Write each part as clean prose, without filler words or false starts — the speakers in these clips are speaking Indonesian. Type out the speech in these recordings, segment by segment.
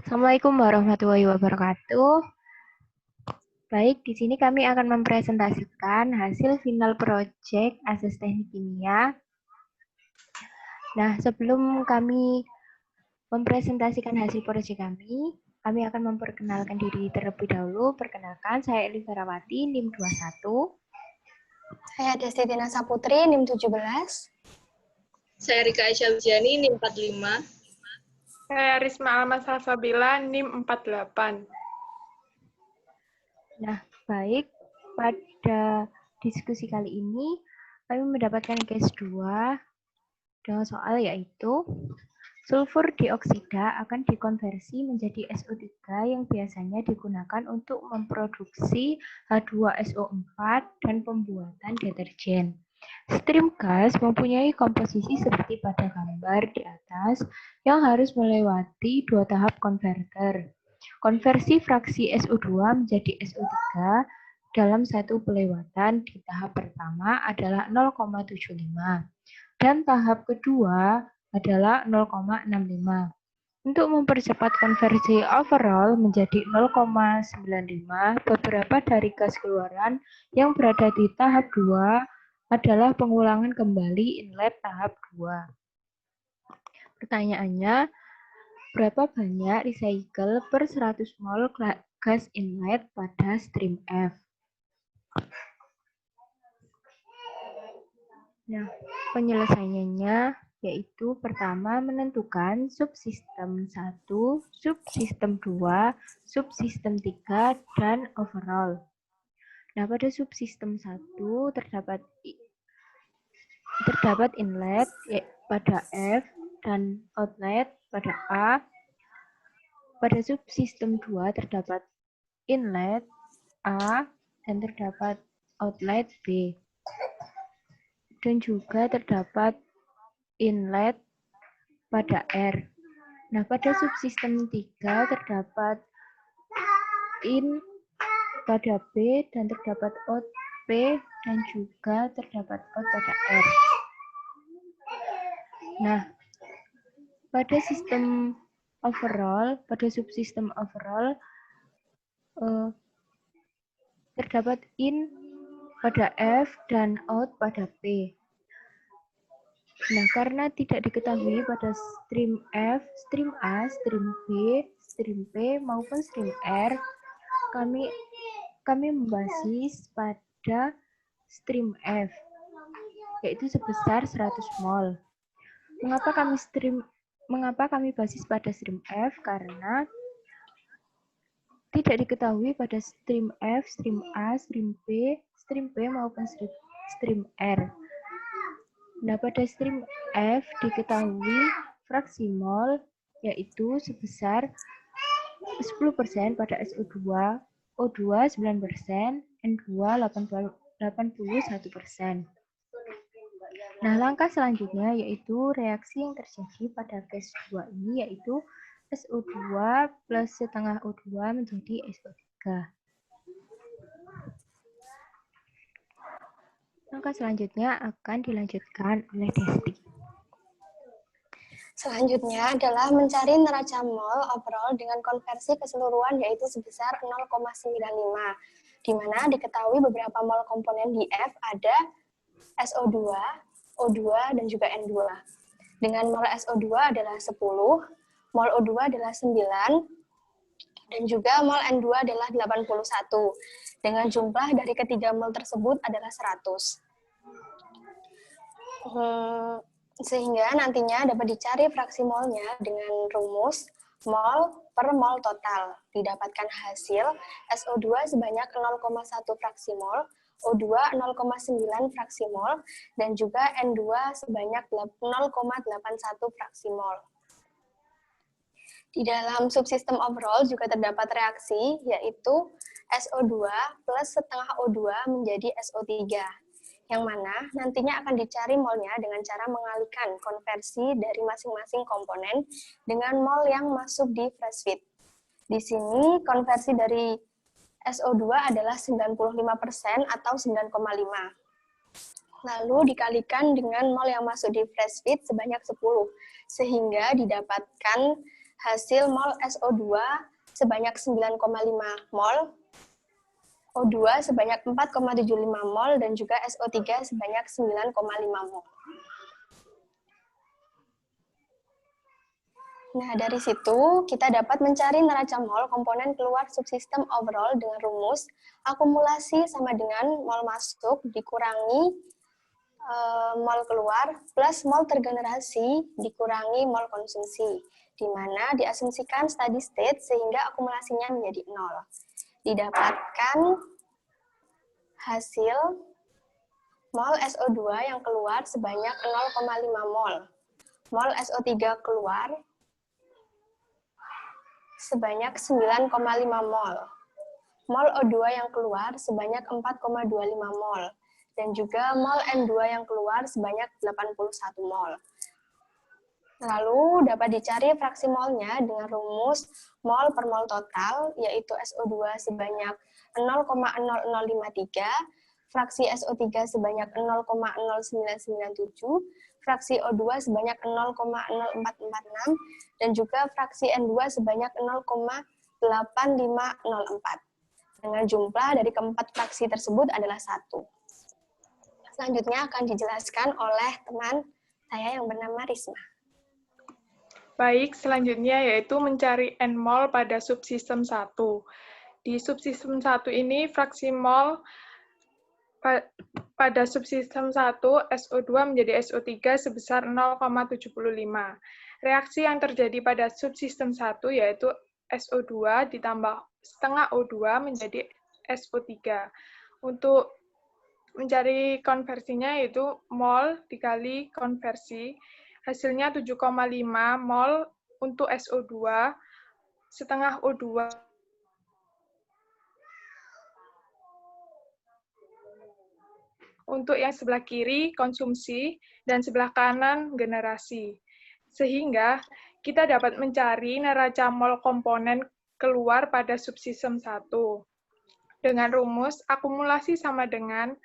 Assalamualaikum warahmatullahi wabarakatuh. Baik, di sini kami akan mempresentasikan hasil final proyek asas teknik kimia. Nah, sebelum kami mempresentasikan hasil proyek kami akan memperkenalkan diri terlebih dahulu. Perkenalkan, saya Eli Farawati, NIM 21. Saya Desti Tina Saputri, NIM 17. Saya Rika Aisyah Wijiani, NIM 45. Saya Risma Alma Salsabila, NIM 48. Nah, baik. Pada diskusi kali ini, kami mendapatkan case 2 dengan soal yaitu sulfur dioksida akan dikonversi menjadi SO3 yang biasanya digunakan untuk memproduksi H2SO4 dan pembuatan deterjen. Stream gas mempunyai komposisi seperti pada gambar di atas yang harus melewati dua tahap konverter. Konversi fraksi SO2 menjadi SO3 dalam satu pelewatan di tahap pertama adalah 0,75 dan tahap kedua adalah 0,65. Untuk mempercepat konversi overall menjadi 0,95, beberapa dari gas keluaran yang berada di tahap 2 adalah pengulangan kembali inlet tahap 2. Pertanyaannya, berapa banyak recycle per 100 mol gas inlet pada stream F? Nah, penyelesaiannya yaitu pertama menentukan subsistem 1, subsistem 2, subsistem 3, dan overall. Nah, pada subsistem 1 terdapat inlet pada F dan outlet pada A. Pada subsistem 2 terdapat inlet A dan terdapat outlet B. Dan juga terdapat inlet pada R. Nah, pada subsistem 3 terdapat in pada B dan terdapat out P dan juga terdapat out pada R. Nah, pada sistem overall, pada subsistem overall terdapat in pada F dan out pada P. Nah, karena tidak diketahui pada stream F, stream A, stream B, stream P, maupun stream R, kami membasis pada stream F, yaitu sebesar 100 mol. Mengapa kami basis pada stream F? Karena tidak diketahui pada stream F, stream A, stream B, stream P, maupun stream R. Nah, pada stream F diketahui fraksi mol yaitu sebesar 10% pada SO2, O2 9%, N2 81%. Nah, langkah selanjutnya yaitu reaksi yang terjadi pada case 2 ini yaitu SO2 plus setengah O2 menjadi SO3. Langkah selanjutnya akan dilanjutkan oleh Desti. Selanjutnya adalah mencari neraca mol overall dengan konversi keseluruhan yaitu sebesar 0,95, di mana diketahui beberapa mol komponen di F ada SO2, O2, dan juga N2. Dengan mol SO2 adalah 10, mol O2 adalah 9, dan juga mol N2 adalah 81. Dengan jumlah dari ketiga mol tersebut adalah 100. Sehingga nantinya dapat dicari fraksi molnya dengan rumus mol per mol total. Didapatkan hasil SO2 sebanyak 0,1 fraksi mol, O2 0,9 fraksi mol, dan juga N2 sebanyak 0,81 fraksi mol. Di dalam subsistem overall juga terdapat reaksi, yaitu SO2 plus setengah O2 menjadi SO3, yang mana nantinya akan dicari molnya dengan cara mengalihkan konversi dari masing-masing komponen dengan mol yang masuk di fresh feed. Di sini konversi dari SO2 adalah 95% atau 9,5. Lalu dikalikan dengan mol yang masuk di fresh feed sebanyak 10, sehingga didapatkan hasil mol SO2 sebanyak 9,5 mol, O2 sebanyak 4,75 mol, dan juga SO3 sebanyak 9,5 mol. Nah, dari situ kita dapat mencari neraca mol komponen keluar subsistem overall dengan rumus akumulasi sama dengan mol masuk dikurangi mol keluar plus mol tergenerasi dikurangi mol konsumsi, di mana diasumsikan steady state sehingga akumulasinya menjadi 0. Didapatkan hasil mol SO2 yang keluar sebanyak 0,5 mol. Mol SO3 keluar sebanyak 9,5 mol. Mol O2 yang keluar sebanyak 4,25 mol. Dan juga mol N2 yang keluar sebanyak 81 mol. Lalu dapat dicari fraksi molnya dengan rumus mol per mol total, yaitu SO2 sebanyak 0,0053, fraksi SO3 sebanyak 0,0997, fraksi O2 sebanyak 0,0446, dan juga fraksi N2 sebanyak 0,8504. Dengan jumlah dari keempat fraksi tersebut adalah 1. Selanjutnya akan dijelaskan oleh teman saya yang bernama Risma. Baik, selanjutnya yaitu mencari N-mol pada subsistem 1. Di subsistem 1 ini, fraksi mol pada subsistem 1, SO2 menjadi SO3 sebesar 0,75. Reaksi yang terjadi pada subsistem 1 yaitu SO2 ditambah setengah O2 menjadi SO3. Untuk mencari konversinya yaitu mol dikali konversi, hasilnya 7,5 mol untuk SO2, setengah O2 untuk yang sebelah kiri konsumsi dan sebelah kanan generasi. Sehingga kita dapat mencari neraca mol komponen keluar pada subsistem 1. Dengan rumus akumulasi sama dengan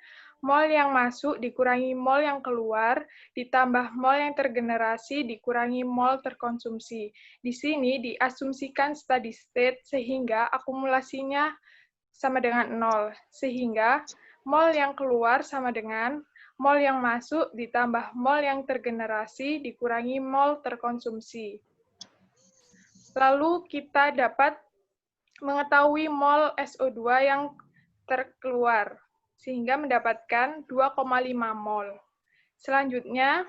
mol yang masuk dikurangi mol yang keluar, ditambah mol yang tergenerasi dikurangi mol terkonsumsi. Di sini diasumsikan steady state, sehingga akumulasinya sama dengan 0. Sehingga mol yang keluar sama dengan mol yang masuk ditambah mol yang tergenerasi dikurangi mol terkonsumsi. Lalu kita dapat mengetahui mol SO2 yang terkeluar, sehingga mendapatkan 2,5 mol. Selanjutnya,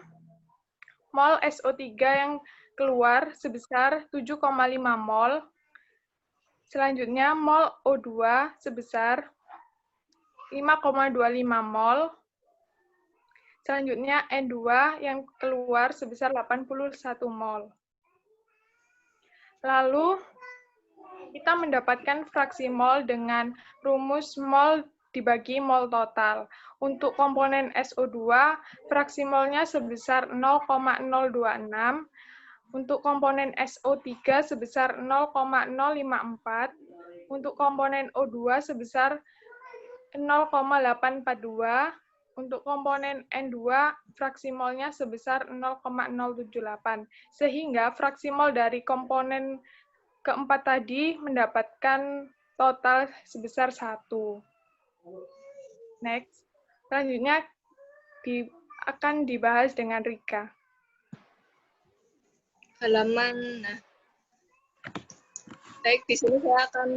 mol SO3 yang keluar sebesar 7,5 mol. Selanjutnya, mol O2 sebesar 5,25 mol. Selanjutnya, N2 yang keluar sebesar 81 mol. Lalu, kita mendapatkan fraksi mol dengan rumus mol dibagi mol total. Untuk komponen SO2, fraksi molnya sebesar 0,026. Untuk komponen SO3 sebesar 0,054. Untuk komponen O2 sebesar 0,842. Untuk komponen N2, fraksi molnya sebesar 0,078. Sehingga fraksi mol dari komponen keempat tadi mendapatkan total sebesar 1. Next. Selanjutnya akan dibahas dengan Rika. Halaman, baik, di sini saya akan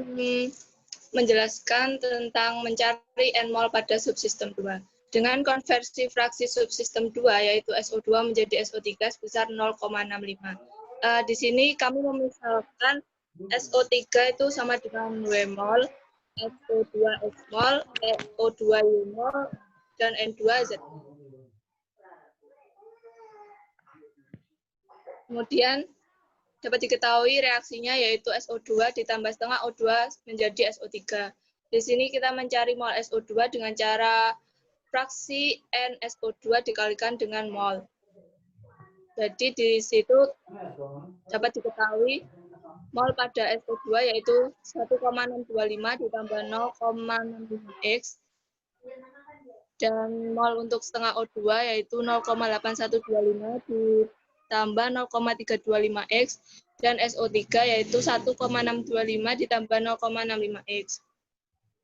menjelaskan tentang mencari N-mol pada subsistem 2. Dengan konversi fraksi subsistem 2, yaitu SO2 menjadi SO3 sebesar 0,65. Di sini kami memisalkan SO3 itu sama dengan W mol, SO2 X mol, O2 Y mol, dan N2 Z. Kemudian dapat diketahui reaksinya yaitu SO2 ditambah setengah O2 menjadi SO3. Di sini kita mencari mol SO2 dengan cara fraksi NSO2 dikalikan dengan mol. Jadi di situ dapat diketahui mol pada SO2 yaitu 1,625 ditambah 0,65X, dan mol untuk setengah O2 yaitu 0,8125 ditambah 0,325X, dan SO3 yaitu 1,625 ditambah 0,65X.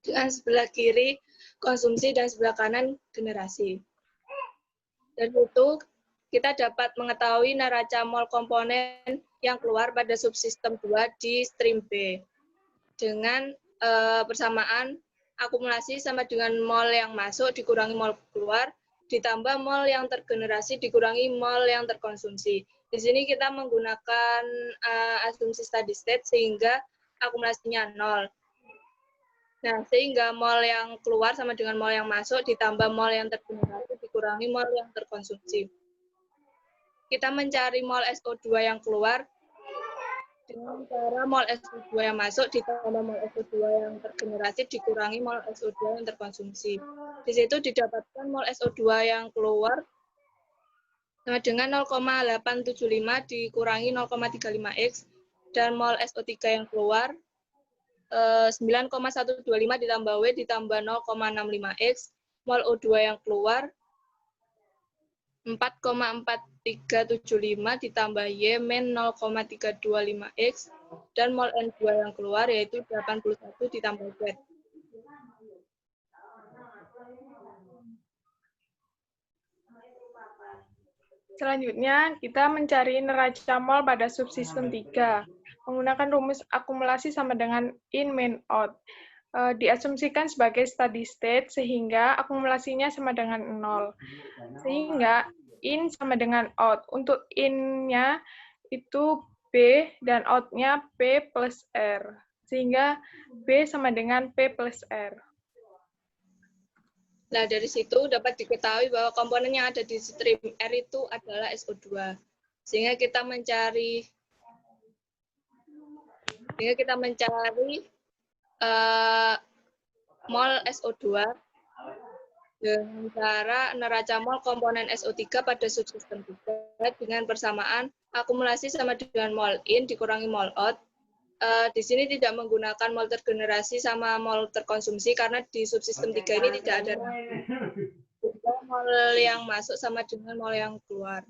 Dengan sebelah kiri konsumsi dan sebelah kanan generasi. Dan itu kita dapat mengetahui neraca mol komponen yang keluar pada subsistem 2 di stream B. Dengan persamaan akumulasi sama dengan mol yang masuk dikurangi mol keluar, ditambah mol yang tergenerasi dikurangi mol yang terkonsumsi. Di sini kita menggunakan asumsi steady state sehingga akumulasinya 0. Nah, sehingga mol yang keluar sama dengan mol yang masuk ditambah mol yang tergenerasi dikurangi mol yang terkonsumsi. Kita mencari mol SO2 yang keluar dengan cara mol SO2 yang masuk ditambah mol SO2 yang tergenerasi dikurangi mol SO2 yang terkonsumsi. Di situ didapatkan mol SO2 yang keluar sama dengan 0,875 dikurangi 0,35X dan mol SO3 yang keluar 9,125 ditambah W ditambah 0,65X, mol O2 yang keluar 4,4375 ditambah Y min 0,325X, dan mol N2 yang keluar yaitu 81 ditambah Z. Selanjutnya, kita mencari neraca mol pada subsistem 3. Menggunakan rumus akumulasi sama dengan in, min, out. Diasumsikan sebagai steady state, sehingga akumulasinya sama dengan 0. Sehingga in sama dengan out. Untuk in-nya itu B dan out-nya P plus R. Sehingga B sama dengan P plus R. Nah, dari situ dapat diketahui bahwa komponen yang ada di stream R itu adalah SO2. Sehingga kita mencari mol SO2 dengan cara neraca mol komponen SO3 pada subsistem 3 dengan persamaan akumulasi sama dengan mol in dikurangi mol out. Di sini tidak menggunakan mol tergenerasi sama mol terkonsumsi karena di subsistem 3 ini tidak ada mol yang masuk sama dengan mol yang keluar.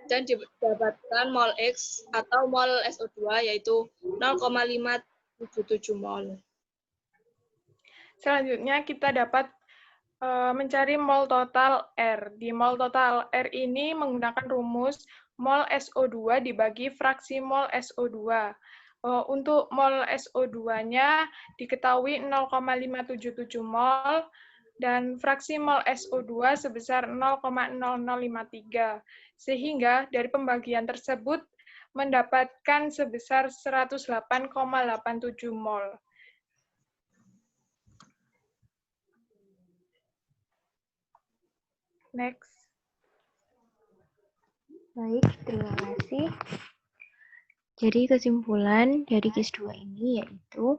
Dan didapatkan mol X atau mol SO2 yaitu 0,577 mol. Selanjutnya kita dapat mencari mol total R. Di mol total R ini menggunakan rumus mol SO2 dibagi fraksi mol SO2. Untuk mol SO2-nya diketahui 0,577 mol, dan fraksi mol SO2 sebesar 0,0053. Sehingga dari pembagian tersebut mendapatkan sebesar 108,87 mol. Next. Baik, terima kasih. Jadi kesimpulan dari case 2 ini yaitu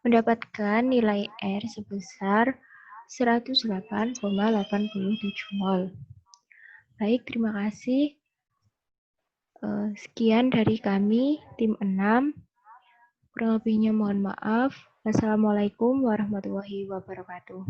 mendapatkan nilai R sebesar 108,87 mol. Baik, terima kasih. Sekian dari kami, tim 6. Kurang lebihnya mohon maaf. Wassalamualaikum warahmatullahi wabarakatuh.